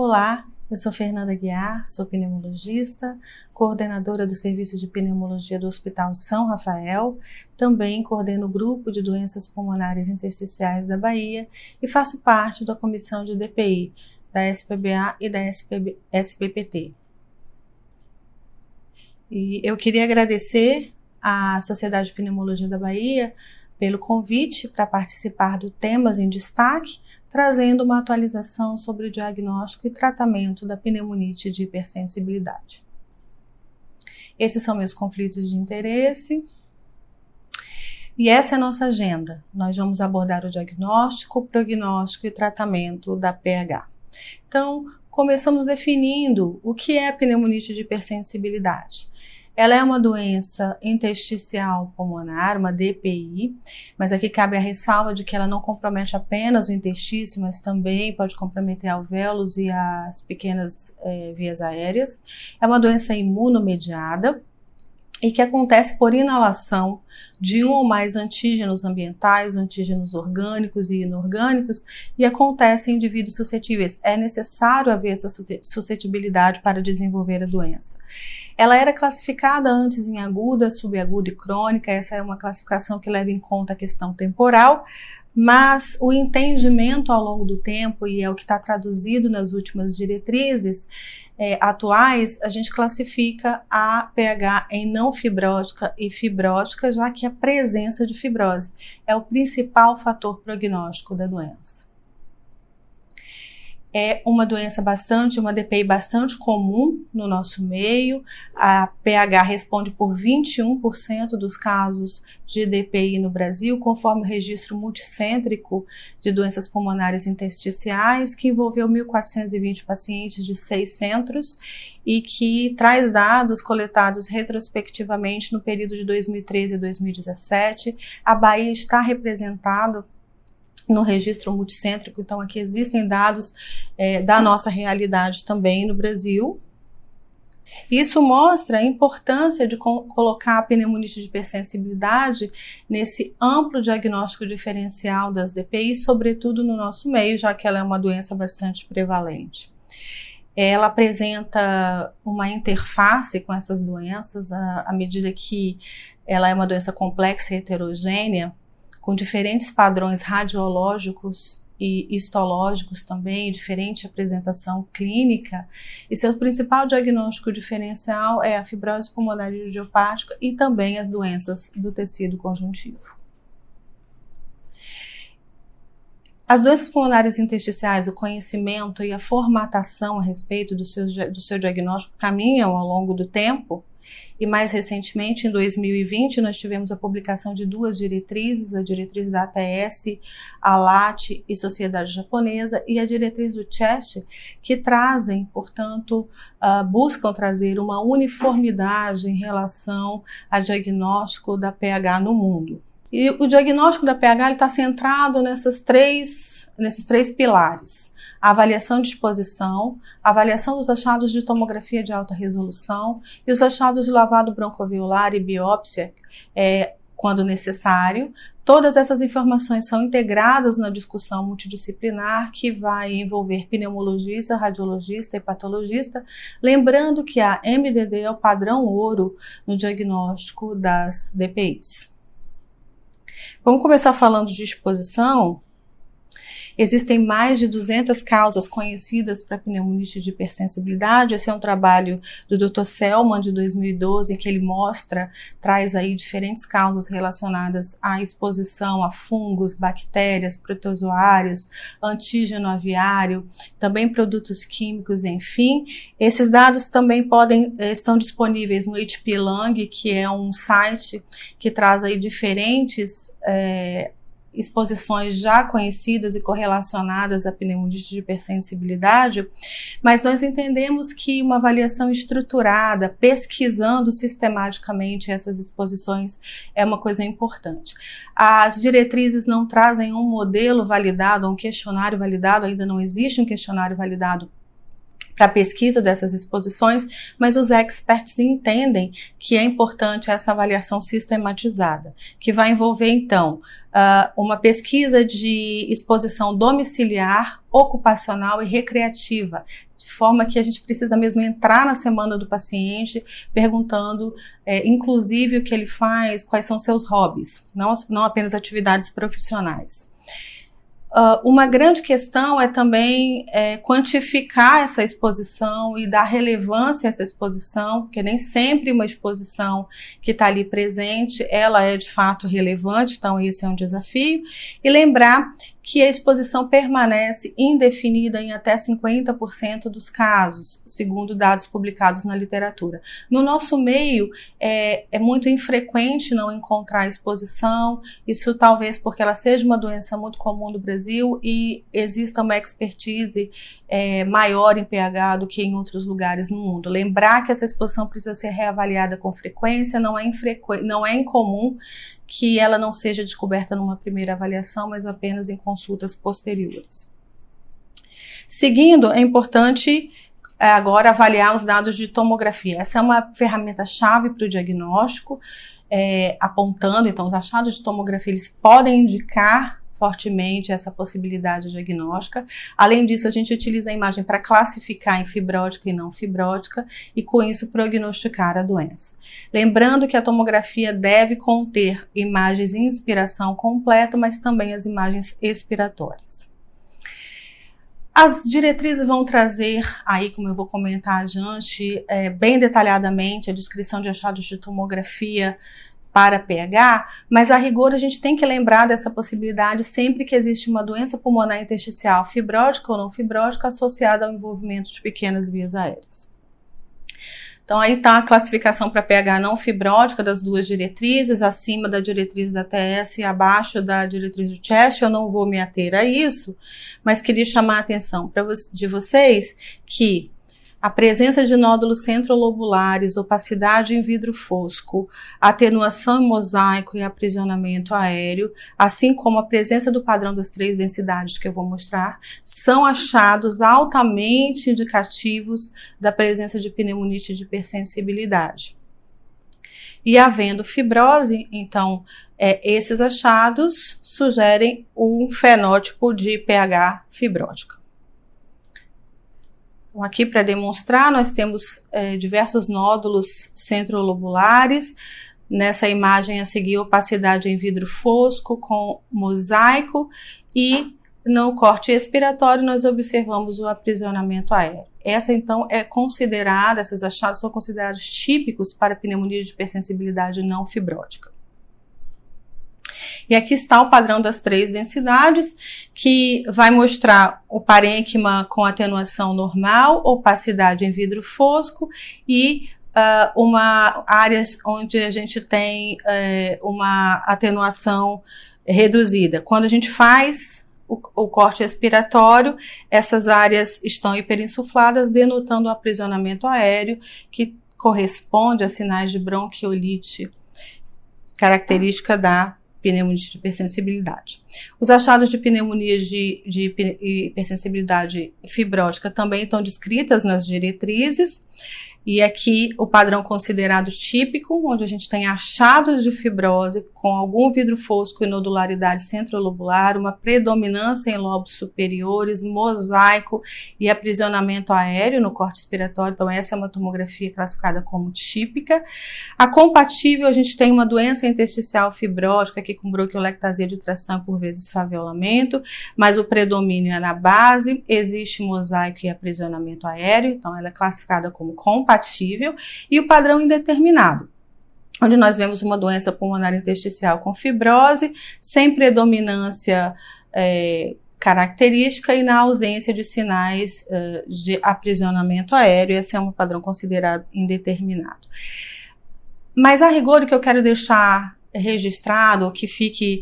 Olá, eu sou Fernanda Guiar, sou pneumologista, coordenadora do Serviço de Pneumologia do Hospital São Rafael, também coordeno o Grupo de Doenças Pulmonares Intersticiais da Bahia e faço parte da Comissão de DPI, da SPBA e da SBPT. E eu queria agradecer à Sociedade de Pneumologia da Bahia pelo convite para participar do Temas em Destaque, trazendo uma atualização sobre o diagnóstico e tratamento da pneumonite de hipersensibilidade. Esses são meus conflitos de interesse. E essa é a nossa agenda. Nós vamos abordar o diagnóstico, prognóstico e tratamento da PH. Então, começamos definindo o que é a pneumonite de hipersensibilidade. Ela é uma doença intersticial pulmonar, uma DPI, mas aqui cabe a ressalva de que ela não compromete apenas o interstício, mas também pode comprometer alvéolos e as pequenas vias aéreas. É uma doença imunomediada e que acontece por inalação de um ou mais antígenos ambientais, antígenos orgânicos e inorgânicos, e acontece em indivíduos suscetíveis. É necessário haver essa suscetibilidade para desenvolver a doença. Ela era classificada antes em aguda, subaguda e crônica. Essa é uma classificação que leva em conta a questão temporal, mas o entendimento ao longo do tempo, e é o que está traduzido nas últimas diretrizes atuais, a gente classifica a PH em não fibrótica e fibrótica, já que a presença de fibrose é o principal fator prognóstico da doença. É uma doença uma DPI bastante comum no nosso meio. A PH responde por 21% dos casos de DPI no Brasil, conforme o registro multicêntrico de doenças pulmonares intersticiais, que envolveu 1.420 pacientes de 6 centros e que traz dados coletados retrospectivamente no período de 2013 a 2017. A Bahia está representada no registro multicêntrico, então aqui existem dados da nossa realidade também no Brasil. Isso mostra a importância de colocar a pneumonite de hipersensibilidade nesse amplo diagnóstico diferencial das DPIs, sobretudo no nosso meio, já que ela é uma doença bastante prevalente. Ela apresenta uma interface com essas doenças, à medida que ela é uma doença complexa e heterogênea, com diferentes padrões radiológicos e histológicos também, diferente apresentação clínica, e seu principal diagnóstico diferencial é a fibrose pulmonar idiopática e também as doenças do tecido conjuntivo. As doenças pulmonares intersticiais, o conhecimento e a formatação a respeito do seu diagnóstico caminham ao longo do tempo, e mais recentemente, em 2020, nós tivemos a publicação de 2 diretrizes, a diretriz da ATS, a LAT e Sociedade Japonesa, e a diretriz do CHEST, que trazem, portanto, buscam trazer uma uniformidade em relação ao diagnóstico da PH no mundo. E o diagnóstico da PH está centrado nesses três pilares: a avaliação de exposição, a avaliação dos achados de tomografia de alta resolução e os achados de lavado broncoalveolar e biópsia, quando necessário. Todas essas informações são integradas na discussão multidisciplinar que vai envolver pneumologista, radiologista e patologista, lembrando que a MDD é o padrão ouro no diagnóstico das DPIs. Vamos começar falando de exposição. Existem mais de 200 causas conhecidas para pneumonite de hipersensibilidade. Esse é um trabalho do Dr. Selman, de 2012, em que ele traz aí diferentes causas relacionadas à exposição a fungos, bactérias, protozoários, antígeno aviário, também produtos químicos, enfim. Esses dados também estão disponíveis no HP Lung, que é um site que traz aí diferentes exposições já conhecidas e correlacionadas à pneumonite de hipersensibilidade, mas nós entendemos que uma avaliação estruturada, pesquisando sistematicamente essas exposições, é uma coisa importante. As diretrizes não trazem um modelo validado, um questionário validado, ainda não existe um questionário validado para a pesquisa dessas exposições, mas os experts entendem que é importante essa avaliação sistematizada, que vai envolver, então, uma pesquisa de exposição domiciliar, ocupacional e recreativa, de forma que a gente precisa mesmo entrar na semana do paciente, perguntando, inclusive, o que ele faz, quais são seus hobbies, não apenas atividades profissionais. Uma grande questão é também quantificar essa exposição e dar relevância a essa exposição, porque nem sempre uma exposição que está ali presente, ela é de fato relevante, então esse é um desafio. E lembrar que a exposição permanece indefinida em até 50% dos casos, segundo dados publicados na literatura. No nosso meio, é muito infrequente não encontrar exposição, isso talvez porque ela seja uma doença muito comum no Brasil e exista uma expertise maior em pH do que em outros lugares no mundo. Lembrar que essa exposição precisa ser reavaliada com frequência, não é incomum que ela não seja descoberta numa primeira avaliação, mas apenas em consultas posteriores. Seguindo, é importante agora avaliar os dados de tomografia. Essa é uma ferramenta-chave para o diagnóstico, apontando, então, os achados de tomografia, eles podem indicar fortemente essa possibilidade diagnóstica. Além disso, a gente utiliza a imagem para classificar em fibrótica e não fibrótica e, com isso, prognosticar a doença. Lembrando que a tomografia deve conter imagens de inspiração completa, mas também as imagens expiratórias. As diretrizes vão trazer, aí como eu vou comentar adiante, bem detalhadamente a descrição de achados de tomografia para pH, mas a rigor a gente tem que lembrar dessa possibilidade sempre que existe uma doença pulmonar intersticial fibrótica ou não fibrótica associada ao envolvimento de pequenas vias aéreas. Então aí está a classificação para pH não fibrótica das duas diretrizes, acima da diretriz da TS e abaixo da diretriz do CHEST. Eu não vou me ater a isso, mas queria chamar a atenção de vocês que a presença de nódulos centrolobulares, opacidade em vidro fosco, atenuação em mosaico e aprisionamento aéreo, assim como a presença do padrão das 3 densidades que eu vou mostrar, são achados altamente indicativos da presença de pneumonite de hipersensibilidade. E havendo fibrose, então, esses achados sugerem um fenótipo de pH fibrótica. Aqui para demonstrar, nós temos diversos nódulos centrolobulares. Nessa imagem a seguir, opacidade em vidro fosco com mosaico e no corte expiratório nós observamos o aprisionamento aéreo. Essa então esses achados são considerados típicos para pneumonia de hipersensibilidade não fibrótica. E aqui está o padrão das 3 densidades, que vai mostrar o parênquima com atenuação normal, opacidade em vidro fosco e áreas onde a gente tem uma atenuação reduzida. Quando a gente faz o corte expiratório, essas áreas estão hiperinsufladas, denotando o aprisionamento aéreo, que corresponde a sinais de bronquiolite, característica da pneumonia de hipersensibilidade. Os achados de pneumonias de hipersensibilidade fibrótica também estão descritas nas diretrizes, e aqui o padrão considerado típico, onde a gente tem achados de fibrose com algum vidro fosco e nodularidade centrolobular, uma predominância em lobos superiores, mosaico e aprisionamento aéreo no corte expiratório. Então essa é uma tomografia classificada como típica. A compatível, a gente tem uma doença intersticial fibrótica aqui com bronquiolectasia de tração, por vezes faveolamento, mas o predomínio é na base, existe mosaico e aprisionamento aéreo, então ela é classificada como compatível, e o padrão indeterminado, onde nós vemos uma doença pulmonar intersticial com fibrose, sem predominância característica e na ausência de sinais de aprisionamento aéreo. Esse é um padrão considerado indeterminado. Mas a rigor, o que eu quero deixar registrado, ou que fique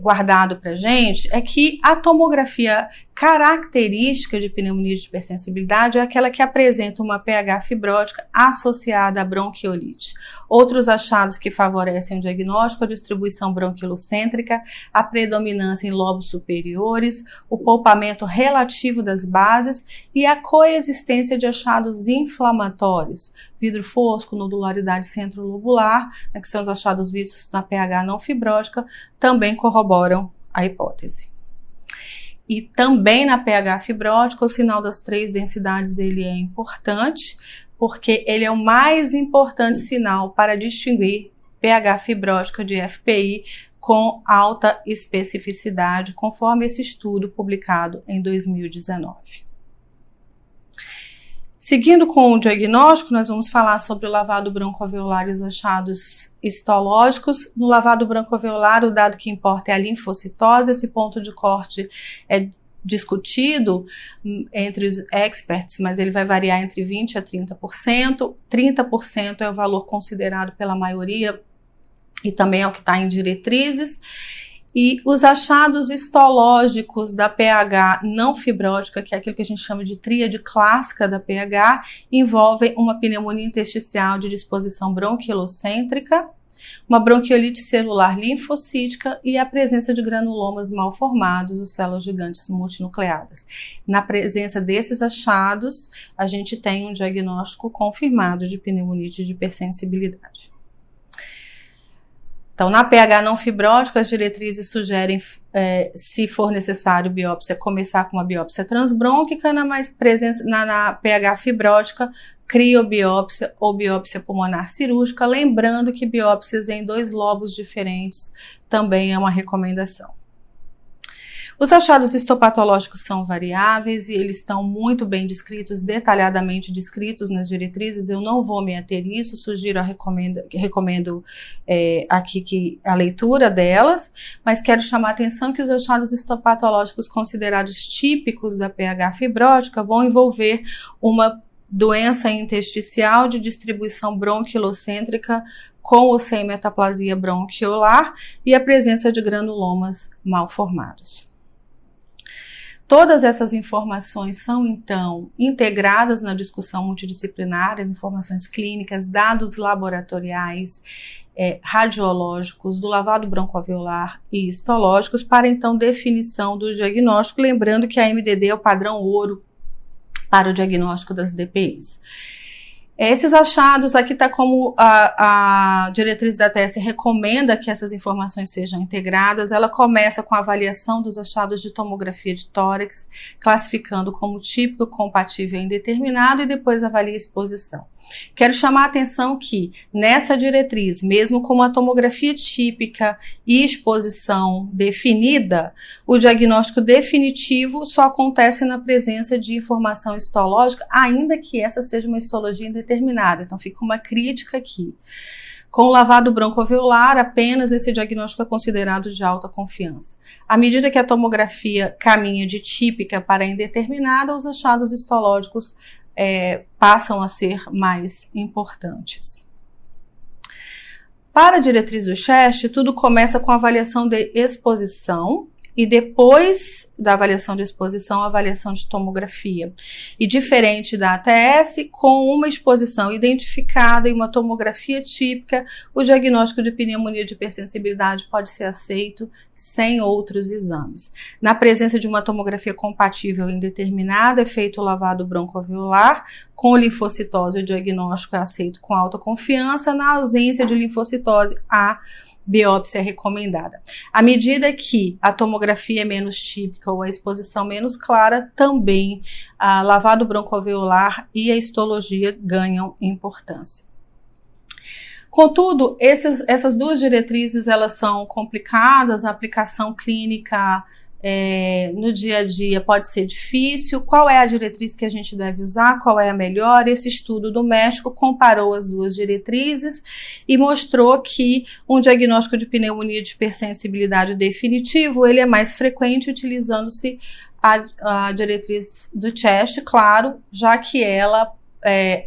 guardado para a gente, é que a tomografia característica de pneumonia de hipersensibilidade é aquela que apresenta uma pH fibrótica associada à bronquiolite. Outros achados que favorecem o diagnóstico: a distribuição bronquilocêntrica, a predominância em lobos superiores, o poupamento relativo das bases e a coexistência de achados inflamatórios, vidro fosco, nodularidade centrolobular, que são os achados vistos na pH não fibrótica, também corroboram a hipótese. E também na pH fibrótica, o sinal das 3 densidades ele é importante, porque ele é o mais importante sinal para distinguir pH fibrótica de FPI com alta especificidade, conforme esse estudo publicado em 2019. Seguindo com o diagnóstico, nós vamos falar sobre o lavado broncoalveolar e os achados histológicos. No lavado broncoalveolar, o dado que importa é a linfocitose. Esse ponto de corte é discutido entre os experts, mas ele vai variar entre 20% a 30%. 30% é o valor considerado pela maioria e também é o que está em diretrizes. E os achados histológicos da pH não fibrótica, que é aquilo que a gente chama de tríade clássica da pH, envolvem uma pneumonia intersticial de disposição bronquilocêntrica, uma bronquiolite celular linfocítica e a presença de granulomas mal formados, ou células gigantes multinucleadas. Na presença desses achados, a gente tem um diagnóstico confirmado de pneumonite de hipersensibilidade. Então, na pH não fibrótica, as diretrizes sugerem, se for necessário, biópsia, começar com uma biópsia transbrônquica, na pH fibrótica, criobiópsia ou biópsia pulmonar cirúrgica, lembrando que biópsias em 2 lobos diferentes também é uma recomendação. Os achados histopatológicos são variáveis e eles estão muito bem descritos, detalhadamente descritos nas diretrizes. Eu não vou me ater isso, recomendo aqui a leitura delas, mas quero chamar a atenção que os achados histopatológicos considerados típicos da pH fibrótica vão envolver uma doença intersticial de distribuição bronquilocêntrica com ou sem metaplasia bronquiolar e a presença de granulomas mal formados. Todas essas informações são, então, integradas na discussão multidisciplinar, as informações clínicas, dados laboratoriais, radiológicos, do lavado broncoalveolar e histológicos, para, então, definição do diagnóstico, lembrando que a MDD é o padrão ouro para o diagnóstico das DPIs. Esses achados, aqui está como a diretriz da TS recomenda que essas informações sejam integradas. Ela começa com a avaliação dos achados de tomografia de tórax, classificando como típico, compatível e indeterminado, e depois avalia a exposição. Quero chamar a atenção que, nessa diretriz, mesmo com uma tomografia típica e exposição definida, o diagnóstico definitivo só acontece na presença de informação histológica, ainda que essa seja uma histologia indeterminada. Então, fica uma crítica aqui. Com o lavado broncoalveolar, apenas esse diagnóstico é considerado de alta confiança. À medida que a tomografia caminha de típica para indeterminada, os achados histológicos passam a ser mais importantes. Para a diretriz do Chest, tudo começa com a avaliação de exposição e depois da avaliação de exposição, a avaliação de tomografia. E diferente da ATS, com uma exposição identificada e uma tomografia típica, o diagnóstico de pneumonia de hipersensibilidade pode ser aceito sem outros exames. Na presença de uma tomografia compatível e indeterminada, é feito o lavado broncoalveolar. Com linfocitose, o diagnóstico é aceito com alta confiança. Na ausência de linfocitose, a biópsia é recomendada. À medida que a tomografia é menos típica ou a exposição menos clara, também a lavado broncoalveolar e a histologia ganham importância. Contudo, essas duas diretrizes elas são complicadas, a aplicação clínica no dia a dia pode ser difícil. Qual é a diretriz que a gente deve usar? Qual é a melhor? Esse estudo do México comparou as duas diretrizes e mostrou que um diagnóstico de pneumonia de hipersensibilidade definitivo ele é mais frequente utilizando-se a diretriz do Chest, claro, já que ela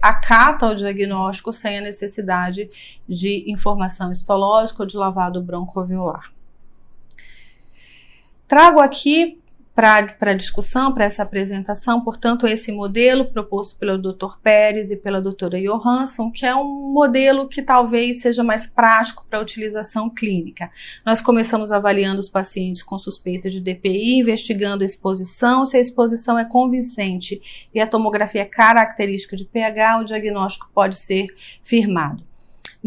acata o diagnóstico sem a necessidade de informação histológica ou de lavado broncoalveolar. Trago aqui para discussão, para essa apresentação, portanto, esse modelo proposto pelo Dr. Pérez e pela doutora Johansson, que é um modelo que talvez seja mais prático para a utilização clínica. Nós começamos avaliando os pacientes com suspeita de DPI, investigando a exposição. Se a exposição é convincente e a tomografia é característica de pH, o diagnóstico pode ser firmado.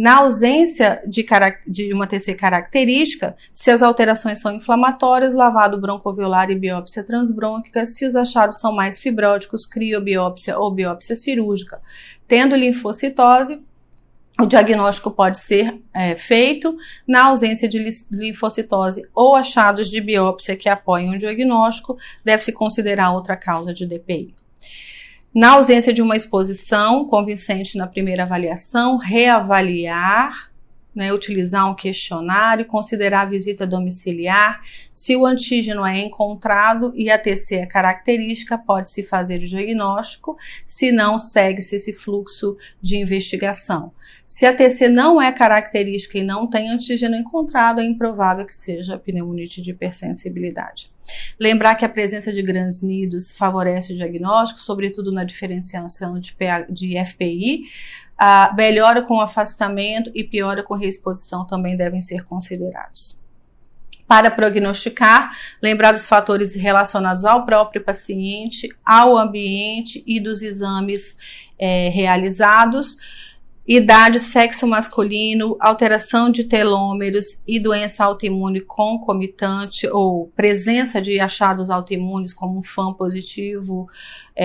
Na ausência de uma TC característica, se as alterações são inflamatórias, lavado broncoalveolar e biópsia transbrônquica. Se os achados são mais fibróticos, criobiópsia ou biópsia cirúrgica. Tendo linfocitose, o diagnóstico pode ser feito. Na ausência de linfocitose ou achados de biópsia que apoiam o diagnóstico, deve-se considerar outra causa de DPI. Na ausência de uma exposição convincente na primeira avaliação, reavaliar, utilizar um questionário, considerar a visita domiciliar. Se o antígeno é encontrado e a TC é característica, pode-se fazer o diagnóstico, se não, segue-se esse fluxo de investigação. Se a TC não é característica e não tem antígeno encontrado, é improvável que seja pneumonite de hipersensibilidade. Lembrar que a presença de grandes nidos favorece o diagnóstico, sobretudo na diferenciação de FPI. Melhora com afastamento e piora com reexposição também devem ser considerados. Para prognosticar, lembrar dos fatores relacionados ao próprio paciente, ao ambiente e dos exames realizados. Idade, sexo masculino, alteração de telômeros e doença autoimune concomitante ou presença de achados autoimunes como um FAM positivo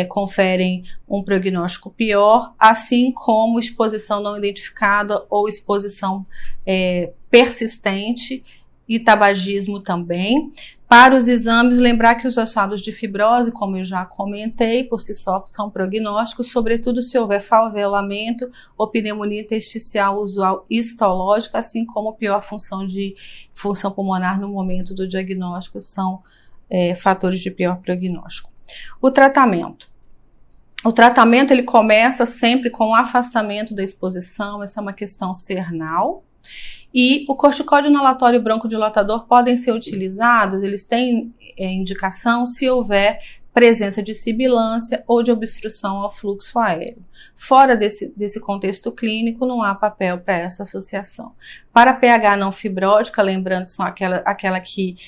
conferem um prognóstico pior, assim como exposição não identificada ou exposição persistente e tabagismo também. Para os exames, lembrar que os achados de fibrose, como eu já comentei, por si só são prognósticos, sobretudo se houver falveolamento ou pneumonia intersticial usual histológica, assim como pior função pulmonar no momento do diagnóstico, são fatores de pior prognóstico. O tratamento. O tratamento ele começa sempre com o afastamento da exposição, essa é uma questão cernal. E o corticóide inalatório e broncodilatador podem ser utilizados, eles têm indicação se houver presença de sibilância ou de obstrução ao fluxo aéreo. Fora desse contexto clínico, não há papel para essa associação. Para pH não fibrótica, lembrando que são aquela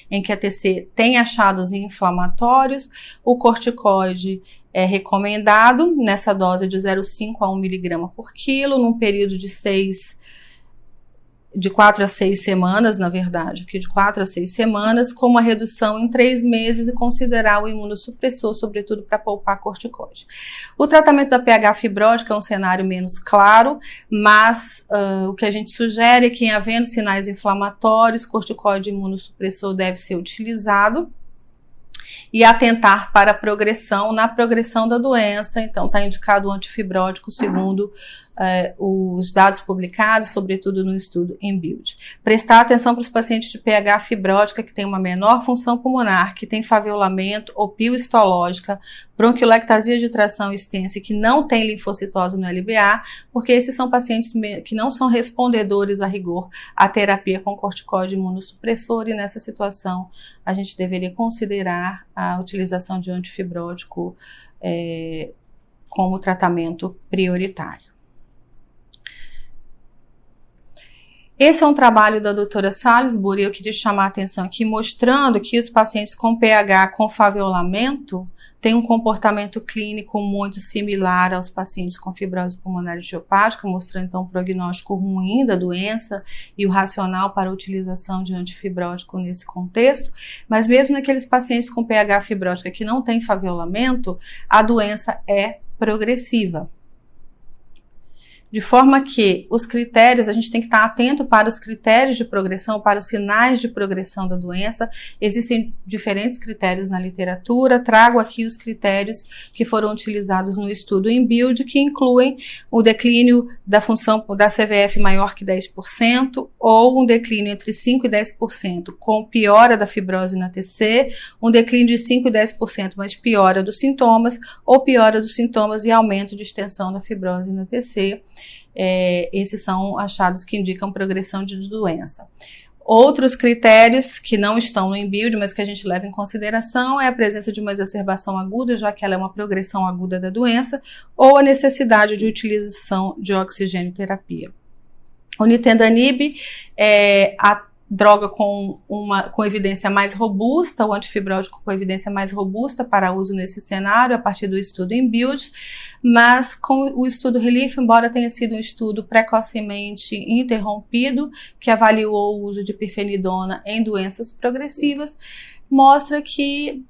em que a TC tem achados inflamatórios, o corticoide é recomendado nessa dose de 0,5 a 1 mg por quilo, num período de 4 a 6 semanas, na verdade, aqui de 4 a 6 semanas, com uma redução em 3 meses e considerar o imunossupressor, sobretudo para poupar corticoide. O tratamento da pH fibrótica é um cenário menos claro, mas o que a gente sugere é que, em havendo sinais inflamatórios, corticoide imunossupressor deve ser utilizado e atentar para a progressão, na progressão da doença. Então, está indicado o antifibrótico segundo os dados publicados, sobretudo no estudo EMBUILD. Prestar atenção para os pacientes de pH fibrótica que têm uma menor função pulmonar, que tem faviolamento ou pio histológica, bronquiolectasia de tração extensa e que não tem linfocitose no LBA, porque esses são pacientes que não são respondedores a rigor à terapia com corticoide imunossupressor, e nessa situação a gente deveria considerar a utilização de antifibrótico como tratamento prioritário. Esse é um trabalho da doutora Salisbury, eu queria chamar a atenção aqui, mostrando que os pacientes com pH com faviolamento têm um comportamento clínico muito similar aos pacientes com fibrose pulmonar idiopática, mostrando então um prognóstico ruim da doença e o racional para a utilização de antifibrótico nesse contexto, mas mesmo naqueles pacientes com pH fibrótica que não têm faviolamento, a doença é progressiva. de forma que os critérios, a gente tem que estar atento para os critérios de progressão, para os sinais de progressão da doença. Existem diferentes critérios na literatura, trago aqui os critérios que foram utilizados no estudo INBUILD, que incluem o declínio da função da CVF maior que 10%, ou um declínio entre 5% e 10%, com piora da fibrose na TC, um declínio de 5% e 10%, mas piora dos sintomas, ou piora dos sintomas e aumento de extensão da fibrose na TC. Esses são achados que indicam progressão de doença. Outros critérios que não estão no INBUILD, mas que a gente leva em consideração, é a presença de uma exacerbação aguda, já que ela é uma progressão aguda da doença, ou a necessidade de utilização de oxigênio terapia. O Nintedanib é a droga com evidência mais robusta, o antifibrótico com evidência mais robusta para uso nesse cenário, a partir do estudo INBUILD, mas com o estudo RELIEF, embora tenha sido um estudo precocemente interrompido, que avaliou o uso de pirfenidona em doenças progressivas, mostra que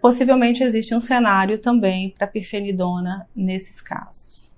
possivelmente existe um cenário também para pirfenidona nesses casos.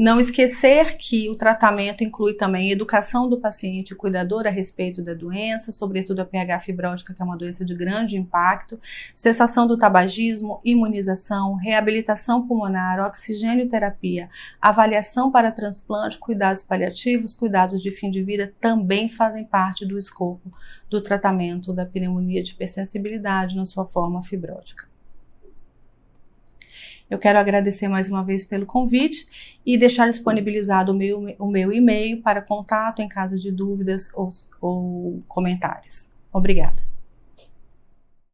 Não esquecer que o tratamento inclui também educação do paciente e cuidador a respeito da doença, sobretudo a PH fibrótica, que é uma doença de grande impacto, cessação do tabagismo, imunização, reabilitação pulmonar, oxigênio terapia, avaliação para transplante, cuidados paliativos, cuidados de fim de vida também fazem parte do escopo do tratamento da pneumonia de hipersensibilidade na sua forma fibrótica. Eu quero agradecer mais uma vez pelo convite e deixar disponibilizado o meu e-mail para contato em caso de dúvidas ou comentários. Obrigada.